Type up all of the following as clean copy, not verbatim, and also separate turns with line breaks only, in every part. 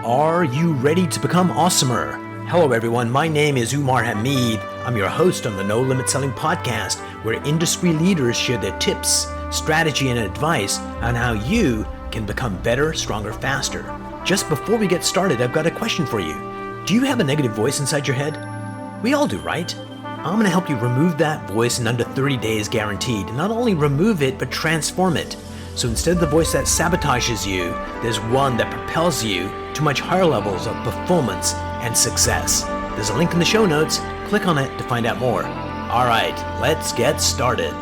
Are you ready to become awesomer? Hello everyone, my name is Umar Hamid. I'm your host on the No Limit Selling podcast, where industry leaders share their tips, strategy, and advice on how you can become better, stronger, faster. Just before we get started, I've got a question for you. Do you have a negative voice inside your head? We all do, right? I'm going to help you remove that voice in under 30 days guaranteed. Not only remove it, but transform it. So instead of the voice that sabotages you, there's one that propels you to much higher levels of performance and success. There's a link in the show notes. Click on it to find out more. All right, let's get started.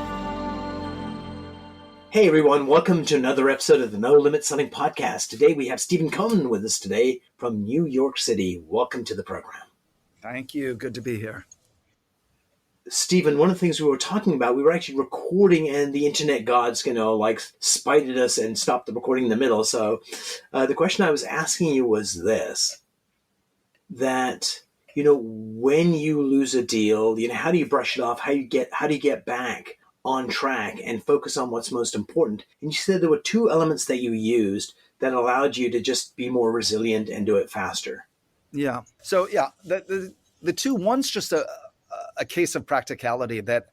Hey everyone, welcome to another episode of the No Limit Selling podcast. Today we have Steven Cohen with us today from New York City. Welcome to the program.
Thank you. Good to be here.
Stephen, one of the things we were talking about, we were actually recording and the internet gods, spited us and stopped the recording in the middle. So the question I was asking you was this, that, when you lose a deal, how do you brush it off? How do you get back on track and focus on what's most important? And you said there were two elements that you used that allowed you to just be more resilient and do it faster.
Yeah. So the two, one's just a case of practicality that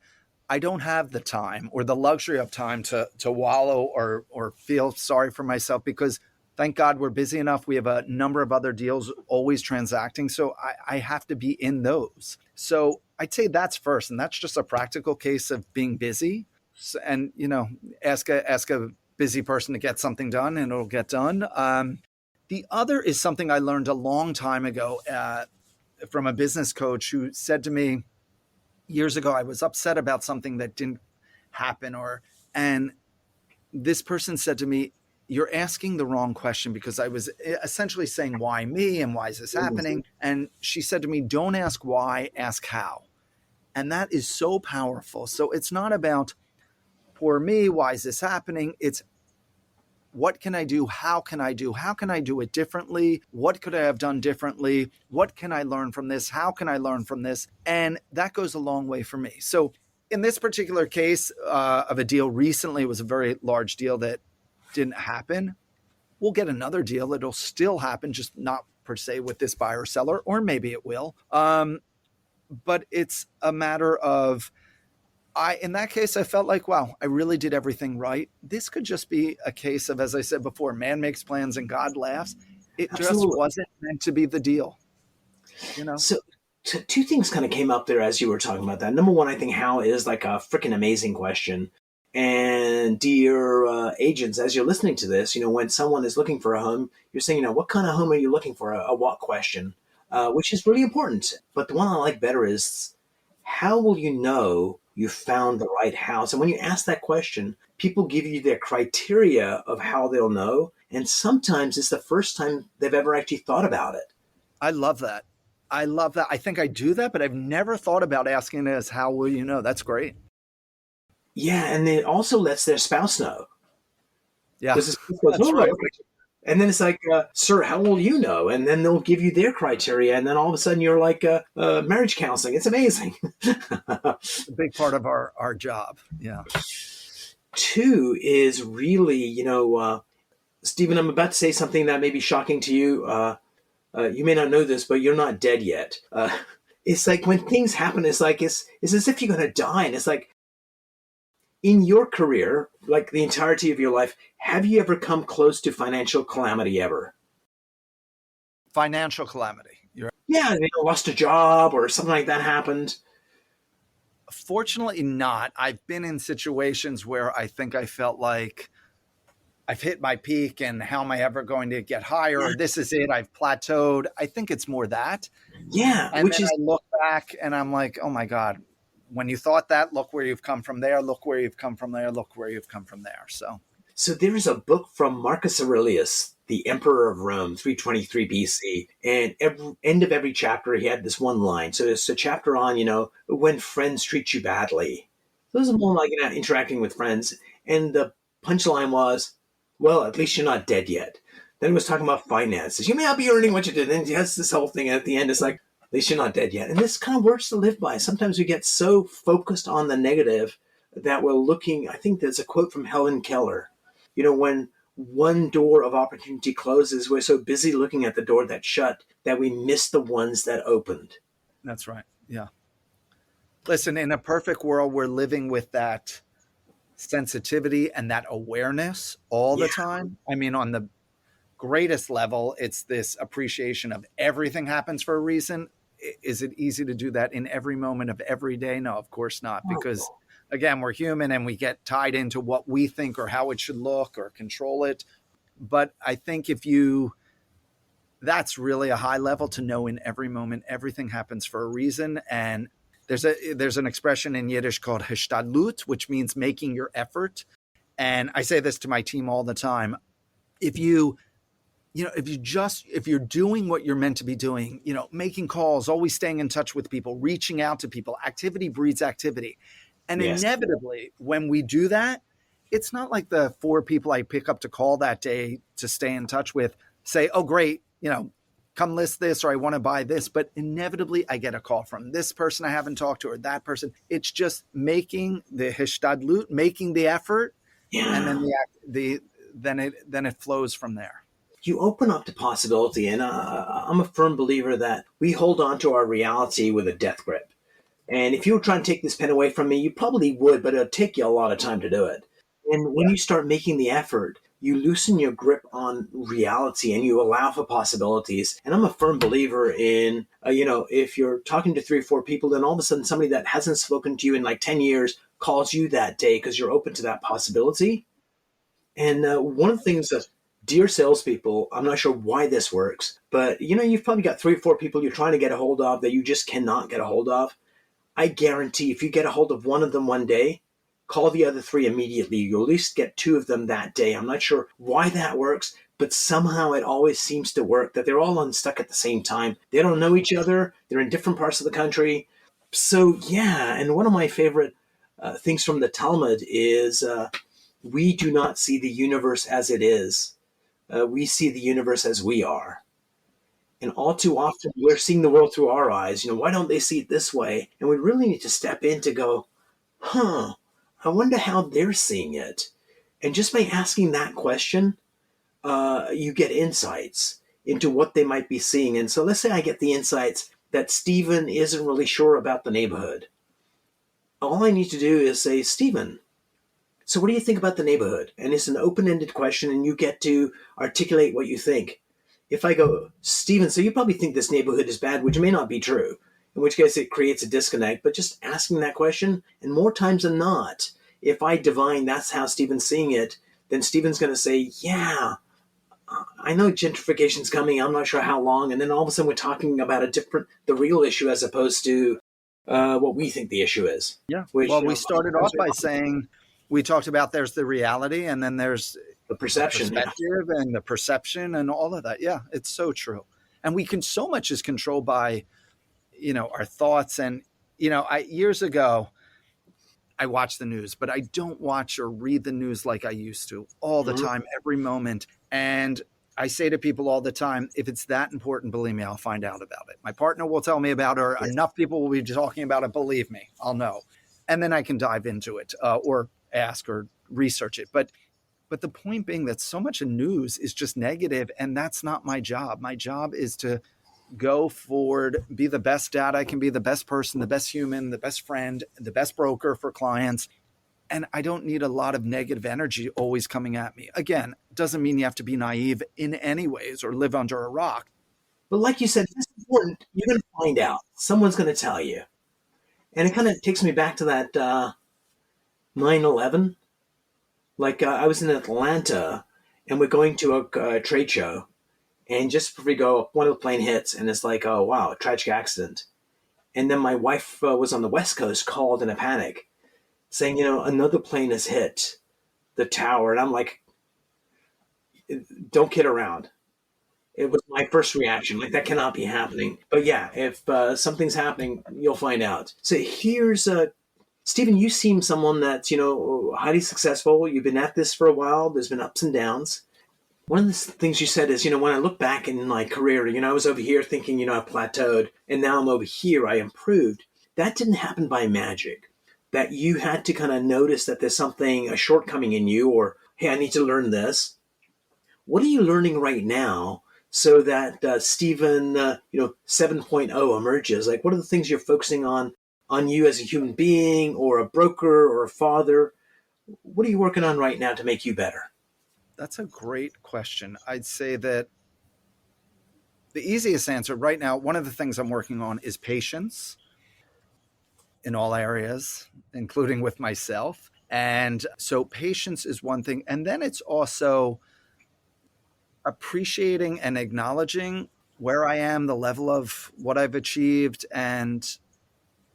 I don't have the time or the luxury of time to wallow or feel sorry for myself, because thank God we're busy enough. We have a number of other deals always transacting. So I have to be in those. So I'd say that's first. And that's just a practical case of being busy. And, ask a busy person to get something done and it'll get done. The other is something I learned a long time ago from a business coach who said to me years ago, I was upset about something that didn't happen, and this person said to me, "You're asking the wrong question," because I was essentially saying, why me and why is this happening? And she said to me, "Don't ask why, ask how." And that is so powerful. So it's not about poor me, why is this happening? It's what can I do? How can I do? How can I do it differently? What could I have done differently? What can I learn from this? How can I learn from this? And that goes a long way for me. So in this particular case of a deal recently, it was a very large deal that didn't happen. We'll get another deal. It'll still happen, just not per se with this buyer or seller, or maybe it will. But it's a matter of, in that case, I felt like, wow, I really did everything right. This could just be a case of, as I said before, man makes plans and God laughs. It
Absolutely.
just wasn't meant to be the deal.
So two things kind of came up there as you were talking about that. Number one, I think how is like a freaking amazing question. And dear agents, as you're listening to this, when someone is looking for a home, you're saying, what kind of home are you looking for? A what question, which is really important. But the one I like better is, how will you know you found the right house? And when you ask that question, people give you their criteria of how they'll know. And sometimes it's the first time they've ever actually thought about it.
I love that. I think I do that, but I've never thought about asking this, how will you know? That's great.
Yeah, and it also lets their spouse know.
Yeah,
goes,
that's right.
And then it's like, sir, how will you know? And then they'll give you their criteria. And then all of a sudden you're like marriage counseling. It's amazing.
It's a big part of our job. Yeah.
Two is really, Stephen, I'm about to say something that may be shocking to you. You may not know this, but you're not dead yet. It's like when things happen, it's as if you're going to die. And it's like, in your career, like the entirety of your life, have you ever come close to financial calamity ever?
Financial calamity.
Yeah, lost a job or something like that happened.
Fortunately not. I've been in situations where I think I felt like I've hit my peak and how am I ever going to get higher?
Yeah.
This is it. I've plateaued. I think it's more that.
Yeah.
And then I look back and I'm like, oh my God, when you thought that, look where you've come from there, look where you've come from there, look where you've come from there. So
there is a book from Marcus Aurelius, the Emperor of Rome, 323 BC. And end of every chapter, he had this one line. So it's a chapter on, when friends treat you badly. Those are more like interacting with friends. And the punchline was, well, at least you're not dead yet. Then it was talking about finances. You may not be earning what you did. And yes, this whole thing. And at the end, it's like, at least you're not dead yet. And this kind of words to live by. Sometimes we get so focused on the negative that we're looking. I think there's a quote from Helen Keller. When one door of opportunity closes, we're so busy looking at the door that's shut that we miss the ones that opened.
That's right. Yeah. Listen, in a perfect world, we're living with that sensitivity and that awareness all
Yeah.
the time. I mean, on the greatest level, it's this appreciation of everything happens for a reason. Is it easy to do that in every moment of every day? No, of course not. Because again, we're human and we get tied into what we think or how it should look or control it. But I think that's really a high level to know in every moment, everything happens for a reason. And there's an expression in Yiddish called hishtadlut, which means making your effort. And I say this to my team all the time. If you're doing what you're meant to be doing, making calls, always staying in touch with people, reaching out to people, activity breeds activity. And
Yes.
inevitably, when we do that, it's not like the 4 people I pick up to call that day to stay in touch with say, oh, great, come list this, or I want to buy this. But inevitably, I get a call from this person I haven't talked to, or that person. It's just making the hishtadlut, making the effort,
Yeah.
and then it flows from there.
You open up to possibility, and I'm a firm believer that we hold on to our reality with a death grip. And if you were trying to take this pen away from me, you probably would, but it'll take you a lot of time to do it. And when you start making the effort, you loosen your grip on reality and you allow for possibilities. And I'm a firm believer in, if you're talking to 3 or 4 people, then all of a sudden somebody that hasn't spoken to you in like 10 years calls you that day because you're open to that possibility. And one of the things that, dear salespeople, I'm not sure why this works, but you've probably got 3 or 4 people you're trying to get a hold of that you just cannot get a hold of. I guarantee if you get a hold of one of them one day, call the other 3 immediately. You'll at least get 2 of them that day. I'm not sure why that works, but somehow it always seems to work that they're all unstuck at the same time. They don't know each other. They're in different parts of the country. So, yeah, and one of my favorite things from the Talmud is we do not see the universe as it is. We see the universe as we are. And all too often, we're seeing the world through our eyes. Why don't they see it this way? And we really need to step in to go, I wonder how they're seeing it. And just by asking that question, you get insights into what they might be seeing. And so let's say I get the insights that Steven isn't really sure about the neighborhood. All I need to do is say, Steven, so what do you think about the neighborhood? And it's an open-ended question, and you get to articulate what you think. If I go, Steven, so you probably think this neighborhood is bad, which may not be true, in which case it creates a disconnect, but just asking that question, and more times than not, if I divine that's how Steven's seeing it, then Steven's going to say, yeah, I know gentrification's coming, I'm not sure how long, and then all of a sudden we're talking about the real issue as opposed to what we think the issue is.
Yeah.
Which,
well, we started off by saying, we talked about there's the reality and then there's
the perception,
perspective and the perception and all of that. Yeah, it's so true. And so much is controlled by, our thoughts. And, years ago, I watched the news, but I don't watch or read the news like I used to all the time, every moment. And I say to people all the time, if it's that important, believe me, I'll find out about it. My partner will tell me about it, or enough people will be talking about it. Believe me, I'll know. And then I can dive into it or ask or research it. But the point being that so much of news is just negative, and that's not my job. My job is to go forward, be the best dad I can be, the best person, the best human, the best friend, the best broker for clients. And I don't need a lot of negative energy always coming at me. Again, doesn't mean you have to be naive in any ways or live under a rock.
But like you said, it's important. You're going to find out. Someone's going to tell you. And it kind of takes me back to that 9/11. Like I was in Atlanta, and we're going to a trade show, and just before we go, one of the plane hits, and it's like, oh wow, tragic accident. And then my wife was on the West Coast, called in a panic, saying, another plane has hit the tower, and I'm like, don't kid around. It was my first reaction, like that cannot be happening. But yeah, if something's happening, you'll find out. So here's Steven, you seem someone that's, highly successful. You've been at this for a while. There's been ups and downs. One of the things you said is, when I look back in my career, I was over here thinking, I plateaued, and now I'm over here, I improved. That didn't happen by magic. That you had to kind of notice that there's a shortcoming in you, or, hey, I need to learn this. What are you learning right now so that Stephen, 7.0 emerges? Like, what are the things you're focusing on you as a human being or a broker or a father? What are you working on right now to make you better?
That's a great question. I'd say that the easiest answer right now, one of the things I'm working on is patience in all areas, including with myself. And so patience is one thing. And then it's also appreciating and acknowledging where I am, the level of what I've achieved. And,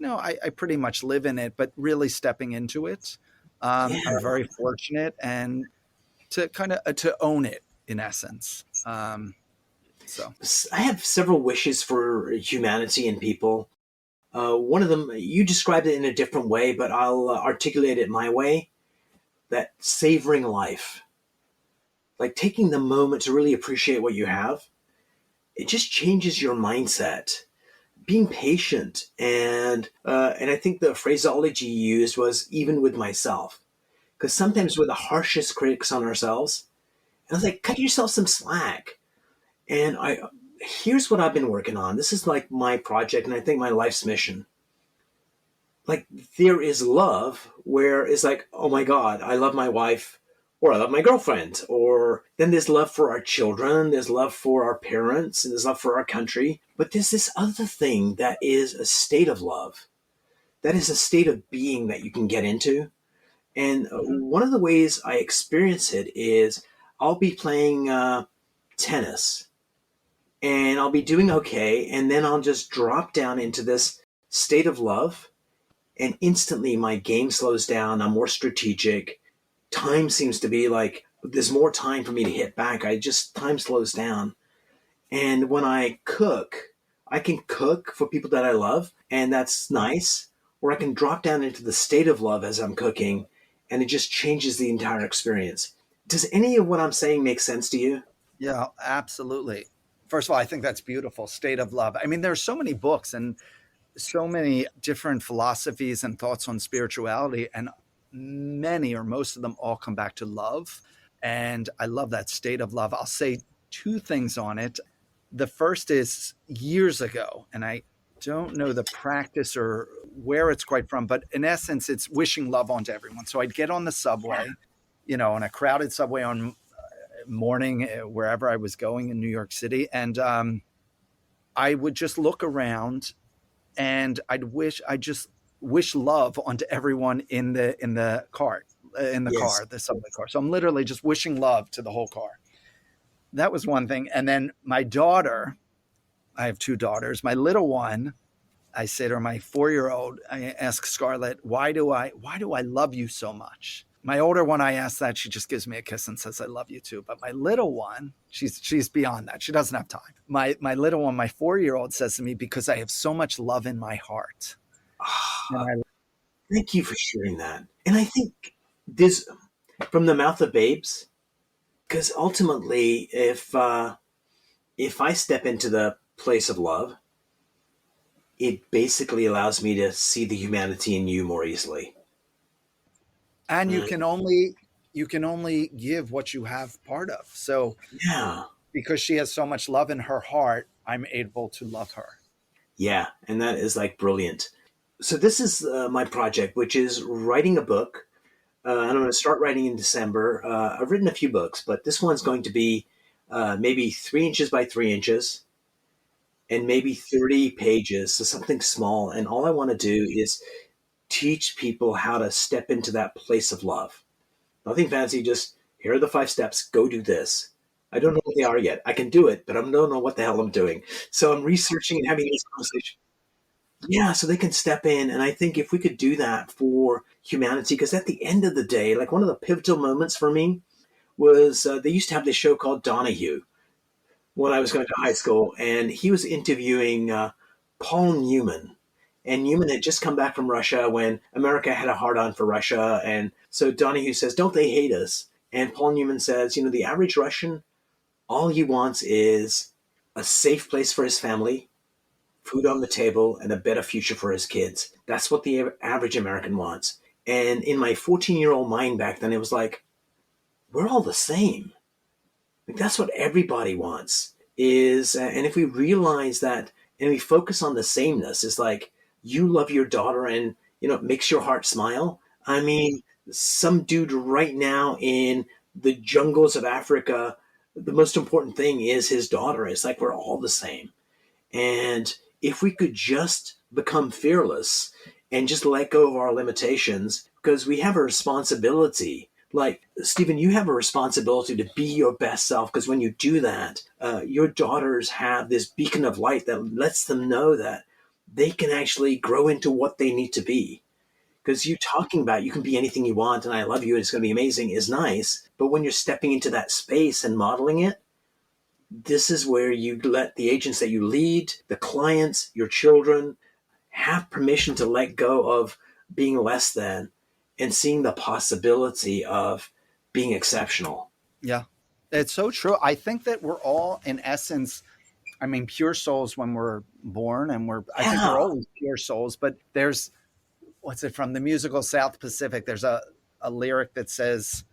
I pretty much live in it, but really stepping into it.
Yeah.
I'm very fortunate and to kind of to own it in essence. So
I have several wishes for humanity and people. One of them, you described it in a different way, but I'll articulate it my way, that savoring life, like taking the moment to really appreciate what you have. It just changes your mindset. Being patient, and I think the phraseology you used was even with myself, because sometimes we're the harshest critics on ourselves. And I was like, cut yourself some slack. And here's what I've been working on. This is like my project, and I think my life's mission. Like, there is love where it's like, oh my God, I love my wife, or I love my girlfriend, or then there's love for our children, there's love for our parents, and there's love for our country. But there's this other thing that is a state of love, that is a state of being that you can get into. And
mhm.
one of the ways I experience it is I'll be playing tennis and I'll be doing okay. And then I'll just drop down into this state of love. And instantly my game slows down. I'm more strategic. Time seems to be like there's more time for me to hit back. Time slows down. And when I cook, I can cook for people that I love, and that's nice. Or I can drop down into the state of love as I'm cooking, and it just changes the entire experience. Does any of what I'm saying make sense to you?
Yeah, absolutely. First of all, I think that's beautiful. State of love. I mean, there's so many books and so many different philosophies and thoughts on spirituality, and many or most of them all come back to love. And I love that state of love. I'll say two things on it. The first is years ago, and I don't know the practice or where it's quite from, but in essence, it's wishing love onto everyone. So I'd get on the subway, on a crowded subway on morning wherever I was going in New York City, and I would just look around and I just wish love onto everyone in the cart,
Yes.
the subway car. So I'm literally just wishing love to the whole car. That was one thing. And then my daughter, I have two daughters. My little one, I say to her, my 4-year old, I ask Scarlett, why do I love you so much? My older one, I ask that, she just gives me a kiss and says, I love you too. But my little one, she's beyond that. She doesn't have time. My little one, my 4-year old says to me, because I have so much love in my heart. And I
Thank you for sharing that. And I think this from the mouth of babes, because ultimately, if I step into the place of love, it basically allows me to see the humanity in you more easily.
and
Mm,
you can only give what you have part of. So
yeah,
because she has so much love in her heart, I'm able to love her.
yeah, and that is like brilliant. So this is my project, which is writing a book, and I'm going to start writing in December. I've written a few books, but this one's going to be maybe 3 inches by 3 inches, and maybe 30 pages, so something small. And all I want to do is teach people how to step into that place of love. Nothing fancy, just here are the 5 steps, go do this. I don't know what they are yet. I can do it, but I don't know what the hell I'm doing. So I'm researching and having this conversation. Yeah, so they can step in. And I think if we could do that for humanity, because at the end of the day, like one of the pivotal moments for me was they used to have this show called Donahue when I was going to high school, and he was interviewing Paul Newman. And Newman had just come back from Russia when America had a hard on for Russia. And so Donahue says, don't they hate us? And Paul Newman says, the average Russian, all he wants is a safe place for his family, food on the table, and a better future for his kids. That's what the average American wants. And in my 14-year-old mind back then, it was like, we're all the same. That's what everybody wants is, and if we realize that and we focus on the sameness, it's like you love your daughter and, it makes your heart smile. I mean, some dude right now in the jungles of Africa, the most important thing is his daughter. It's like we're all the same. And if we could just become fearless and just let go of our limitations, because we have a responsibility. Like, Stephen, you have a responsibility to be your best self, because when you do that, your daughters have this beacon of light that lets them know that they can actually grow into what they need to be. Because you talking about you can be anything you want and I love you and it's going to be amazing is nice. But when you're stepping into that space and modeling it, this is where you let the agents that you lead, the clients, your children, have permission to let go of being less than and seeing the possibility of being exceptional.
Yeah, it's so true. I think that we're all, in essence, I mean, pure souls when we're born, and I think we're
Yeah.
always pure souls, but there's, what's it from the musical South Pacific? There's a lyric that says,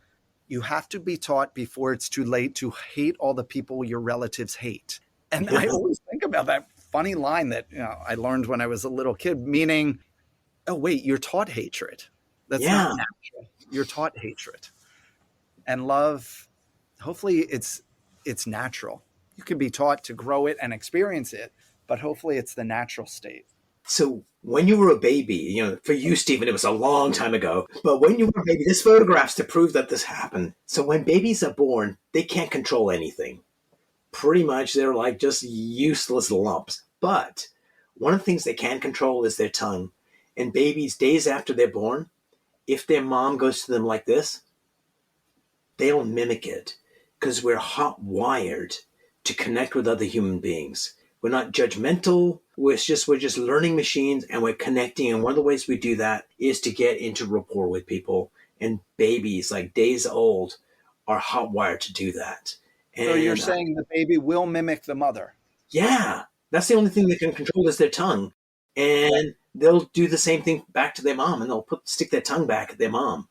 you have to be taught before it's too late to hate all the people your relatives hate. And I always think about that funny line that I learned when I was a little kid, meaning, oh, wait, you're taught hatred. That's not
Yeah.
natural. You're taught hatred. And love, hopefully it's natural. You can be taught to grow it and experience it, but hopefully it's the natural state.
So when you were a baby, for you, Stephen, it was a long time ago, but when you were a baby, there's photographs to prove that this happened. So when babies are born, they can't control anything. Pretty much they're like just useless lumps. But one of the things they can control is their tongue. And babies, days after they're born, if their mom goes to them like this, they'll mimic it because we're hot wired to connect with other human beings. We're not judgmental. We're just learning machines and we're connecting. And one of the ways we do that is to get into rapport with people. And babies, like days old, are hot wired to do that.
So you're
And
saying the baby will mimic the mother?
yeah, that's the only thing they can control is their tongue. And they'll do the same thing back to their mom and they'll stick their tongue back at their mom.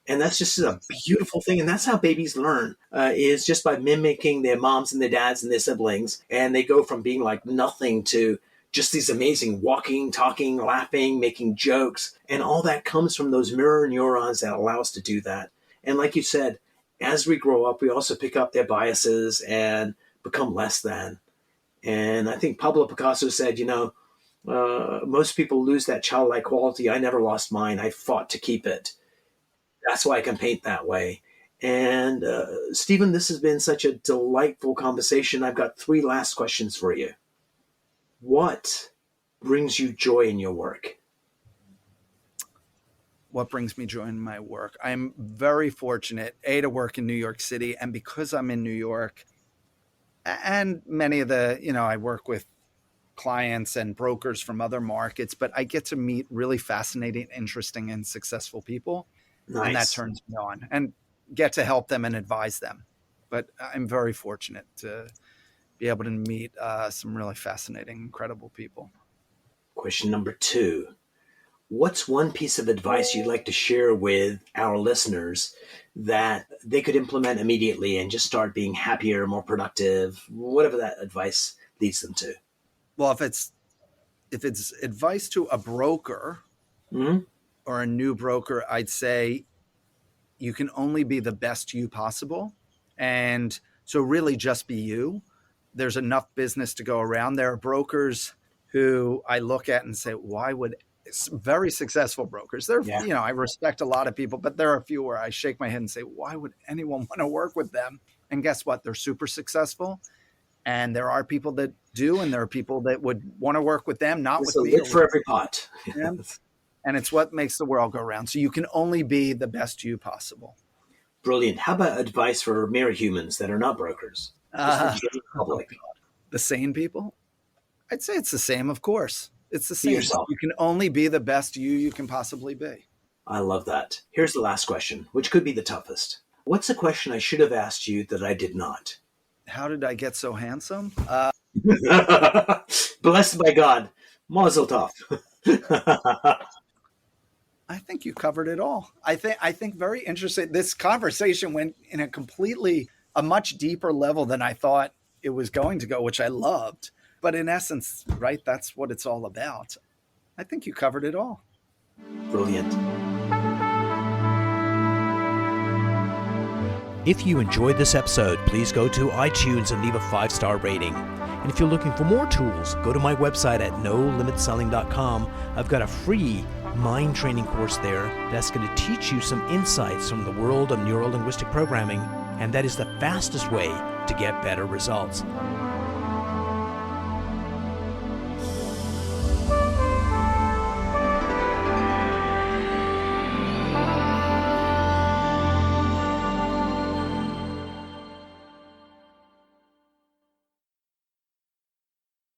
And that's just a beautiful thing. And that's how babies learn, is just by mimicking their moms and their dads and their siblings. And they go from being like nothing to just these amazing walking, talking, laughing, making jokes. And all that comes from those mirror neurons that allow us to do that. And like you said, as we grow up, we also pick up their biases and become less than. And I think Pablo Picasso said, most people lose that childlike quality. I never lost mine. I fought to keep it. That's why I can paint that way. And Stephen, this has been such a delightful conversation. I've got 3 last questions for you. What brings you joy in your work?
What brings me joy in my work? I'm very fortunate, to work in New York City. And because I'm in New York, and many of I work with clients and brokers from other markets, but I get to meet really fascinating, interesting, and successful people.
Nice.
And that turns me on and get to help them and advise them. But I'm very fortunate to be able to meet some really fascinating, incredible people.
Question number 2. What's one piece of advice you'd like to share with our listeners that they could implement immediately and just start being happier, more productive, whatever that advice leads them to?
Well, if it's advice to a broker or a new broker, I'd say you can only be the best you possible. And so really just be you. There's enough business to go around. There are brokers who I look at and say, why would very successful brokers. I respect a lot of people, but there are a few where I shake my head and say, why would anyone want to work with them? And guess what? They're super successful. And there are people that do, and there are people that would want to work with them, not with me.
It's for every pot.
And it's what makes the world go round. So you can only be the best you possible.
Brilliant. How about advice for mere humans that are not brokers?
The sane people? I'd say it's the same, of course. It's the same. You can only be the best you can possibly be.
I love that. Here's the last question, which could be the toughest. What's a question I should have asked you that I did not?
How did I get so handsome?
Blessed by God. Mazel tov.
I think you covered it all. I think very interesting. This conversation went in a completely a much deeper level than I thought it was going to go, which I loved. But in essence, right, that's what it's all about. I think you covered it all.
Brilliant. If you enjoyed this episode, please go to iTunes and leave a 5-star rating. And if you're looking for more tools, go to my website at nolimitselling.com. I've got a free mind training course there that's going to teach you some insights from the world of neuro-linguistic programming, and that is the fastest way to get better results.